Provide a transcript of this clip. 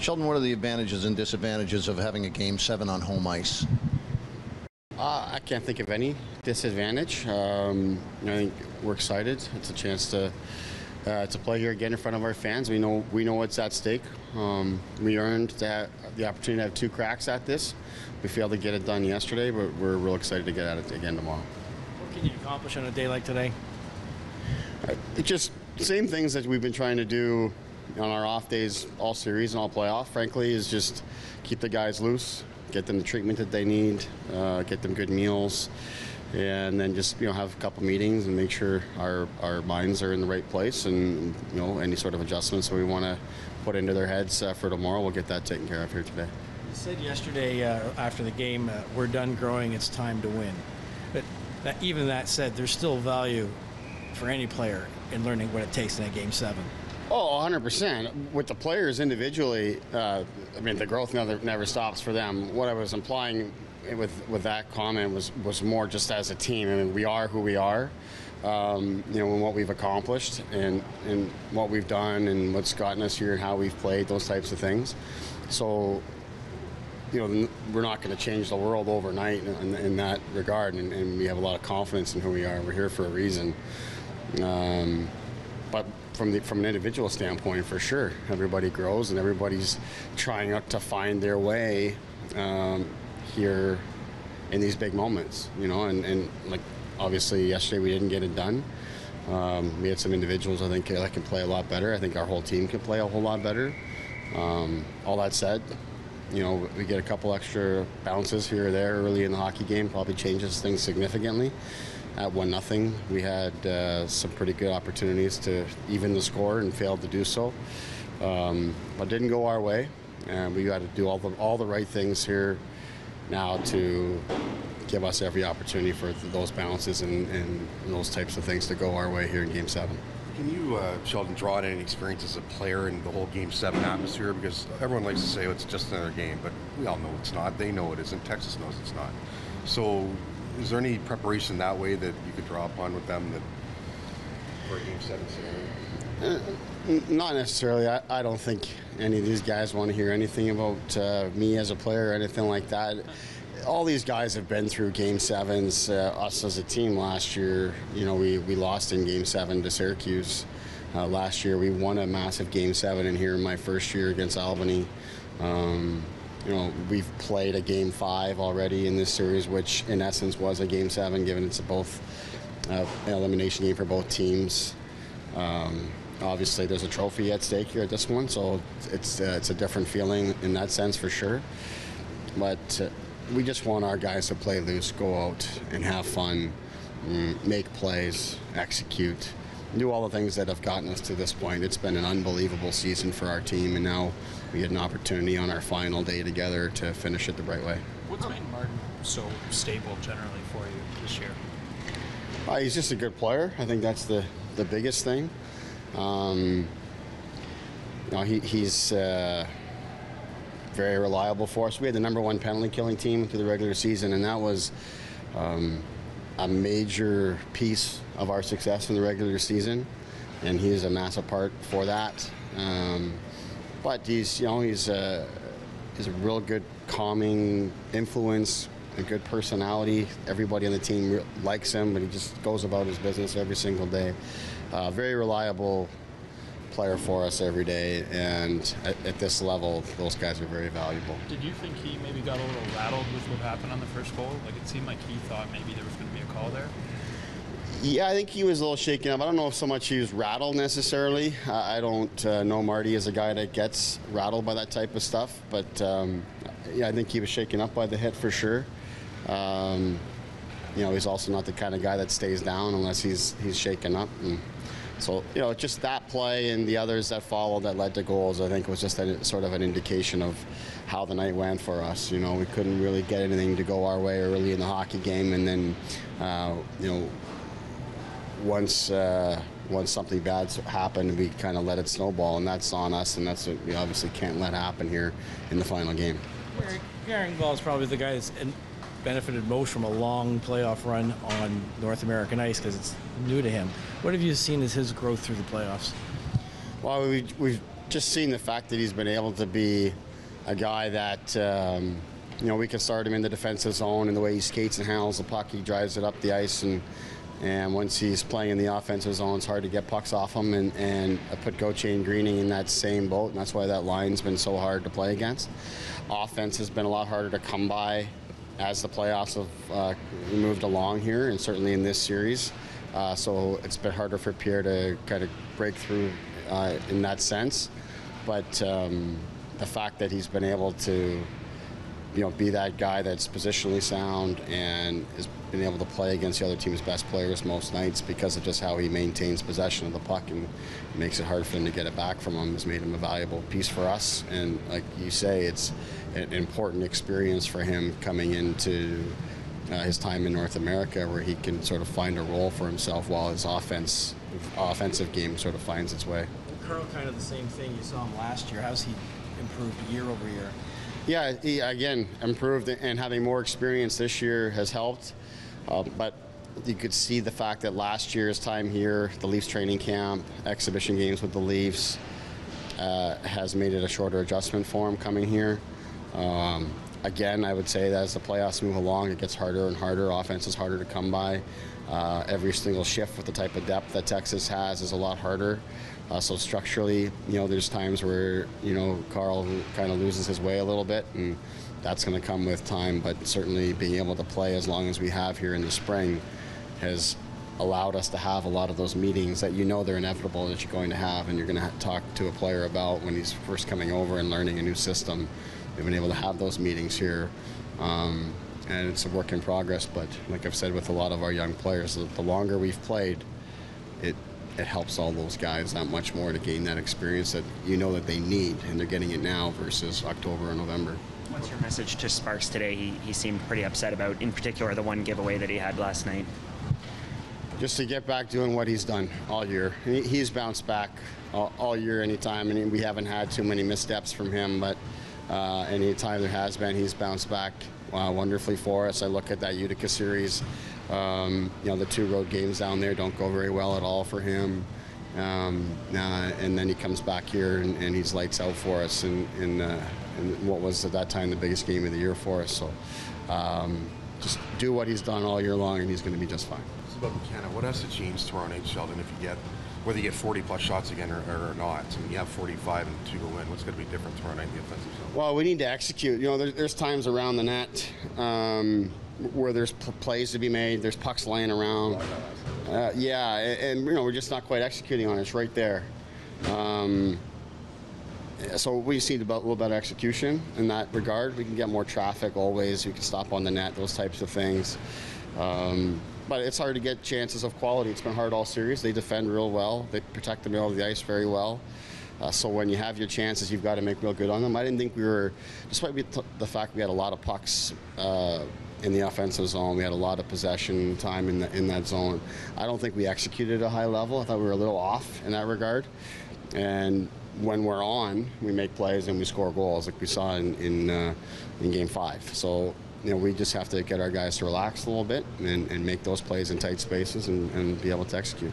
Sheldon, what are the advantages and disadvantages of having a Game 7 on home ice? I can't think of any disadvantage. I think we're excited. It's a chance to play here again in front of our fans. We know what's at stake. We earned the opportunity to have 2 cracks at this. We failed to get it done yesterday, but we're real excited to get at it again tomorrow. What can you accomplish on a day like today? Just same things that we've been trying to do on our off days all series and all playoff, frankly, is just keep the guys loose, get them the treatment that they need, get them good meals, and then just have a couple meetings and make sure our minds are in the right place, and any sort of adjustments that we want to put into their heads for tomorrow, we'll get that taken care of here today. You said yesterday after the game, we're done growing, it's time to win. But even that said, there's still value for any player in learning what it takes in a Game 7. Oh, 100%. With the players individually, the growth never stops for them. What I was implying with that comment was more just as a team. We are who we are, and what we've accomplished and what we've done and what's gotten us here and how we've played, those types of things. So, we're not going to change the world overnight in that regard, and we have a lot of confidence in who we are. We're here for a reason. But from an individual standpoint, for sure, everybody grows and everybody's trying to find their way here in these big moments, and like obviously yesterday we didn't get it done. We had some individuals I think that can play a lot better. I think our whole team can play a whole lot better. All that said, we get a couple extra bounces here or there early in the hockey game, probably changes things significantly. At 1-0, we had some pretty good opportunities to even the score and failed to do so. But didn't go our way, and we got to do all the right things here now to give us every opportunity for those bounces and those types of things to go our way here in Game 7. Can you, Sheldon, draw on any experience as a player in the whole Game 7 atmosphere? Because everyone likes to say it's just another game, but we all know it's not. They know it isn't. Texas knows it's not. So is there any preparation that way that you could draw upon with them for a Game 7 scenario? Not necessarily. I don't think any of these guys want to hear anything about me as a player or anything like that. All these guys have been through Game 7s. Us as a team last year, we lost in Game 7 to Syracuse. Last year we won a massive Game 7 in here in my first year against Albany. We've played a Game 5 already in this series, which in essence was a Game 7, given it's an elimination game for both teams. Obviously, there's a trophy at stake here at this one, so it's a different feeling in that sense for sure. But we just want our guys to play loose, go out and have fun, make plays, execute, do all the things that have gotten us to this point. It's been an unbelievable season for our team, and now we get an opportunity on our final day together to finish it the right way. What's made Martin so stable generally for you this year? He's just a good player. I think that's the biggest thing. He's very reliable for us. We had the #1 penalty killing team through the regular season, and that was a major piece of our success in the regular season, and he's a massive part for that. But he's a real good calming influence, a good personality. Everybody on the team likes him, but he just goes about his business every single day. Very reliable player for us every day, and at this level, those guys are very valuable. Did you think he maybe got a little rattled with what happened on the first goal? Like, it seemed like he thought maybe there was going to be a call there. Yeah, I think he was a little shaken up. I don't know if so much he was rattled necessarily. I don't know Marty as a guy that gets rattled by that type of stuff, but I think he was shaken up by the hit for sure. He's also not the kind of guy that stays down unless he's shaken up. And so, just that play and the others that followed that led to goals, I think was just sort of an indication of how the night went for us. We couldn't really get anything to go our way early in the hockey game, and then, once something bad happened, we kind of let it snowball, and that's on us, and that's what we obviously can't let happen here in the final game. Gary Engvall is probably the guy that's benefited most from a long playoff run on North American ice because it's new to him. What have you seen as his growth through the playoffs? Well, we've just seeing the fact that he's been able to be a guy that we can start him in the defensive zone, and the way he skates and handles the puck, he drives it up the ice, and once he's playing in the offensive zone, it's hard to get pucks off him, and I put Gauthier and Greening in that same boat, and that's why that line's been so hard to play against. Offense has been a lot harder to come by as the playoffs have moved along here, and certainly in this series. So it's been harder for Pierre to kind of break through in that sense. But the fact that he's been able to be that guy that's positionally sound and has been able to play against the other team's best players most nights because of just how he maintains possession of the puck and makes it hard for him to get it back from him has made him a valuable piece for us. And like you say, it's an important experience for him coming into his time in North America, where he can sort of find a role for himself while his offensive game sort of finds its way. Carl, kind of the same thing. You saw him last year. How's he improved year over year? Yeah, he again improved, and having more experience this year has helped. But you could see the fact that last year's time here, the Leafs training camp, exhibition games with the Leafs, has made it a shorter adjustment for him coming here. Again, I would say that as the playoffs move along, it gets harder and harder. Offense is harder to come by. Every single shift with the type of depth that Texas has is a lot harder. So structurally, there's times where, Carl kind of loses his way a little bit, and that's going to come with time. But certainly being able to play as long as we have here in the spring has allowed us to have a lot of those meetings that they're inevitable that you're going to have, and you're going to talk to a player about when he's first coming over and learning a new system. We've been able to have those meetings here, and it's a work in progress. But like I've said with a lot of our young players, the longer we've played, it helps all those guys that much more to gain that experience that that they need, and they're getting it now versus October or November. What's your message to Sparks today? He seemed pretty upset about, in particular, the one giveaway that he had last night. Just to get back doing what he's done all year. He's bounced back all year anytime, and we haven't had too many missteps from him, but anytime there has been, he's bounced back wonderfully for us. I look at that Utica series. The 2 road games down there don't go very well at all for him. And then he comes back here and he's lights out for us in what was at that time the biggest game of the year for us. So just do what he's done all year long, and he's going to be just fine. It's about McKenna. What has to change tomorrow night, Sheldon, whether you get 40-plus shots again or not? I mean, you have 45 and 2 to win. What's going to be different tomorrow night in the offensive zone? Well, we need to execute. There's times around the net where there's plays to be made. There's pucks laying around. And we're just not quite executing on it. It's right there. So we just need a little better execution in that regard. We can get more traffic always. We can stop on the net, those types of things. But it's hard to get chances of quality. It's been hard all series. They defend real well. They protect the middle of the ice very well. So when you have your chances, you've got to make real good on them. I didn't think we were, despite the fact we had a lot of pucks in the offensive zone, we had a lot of possession time in that zone. I don't think we executed at a high level. I thought we were a little off in that regard. And when we're on, we make plays and we score goals, like we saw in Game 5. So we just have to get our guys to relax a little bit and make those plays in tight spaces and be able to execute.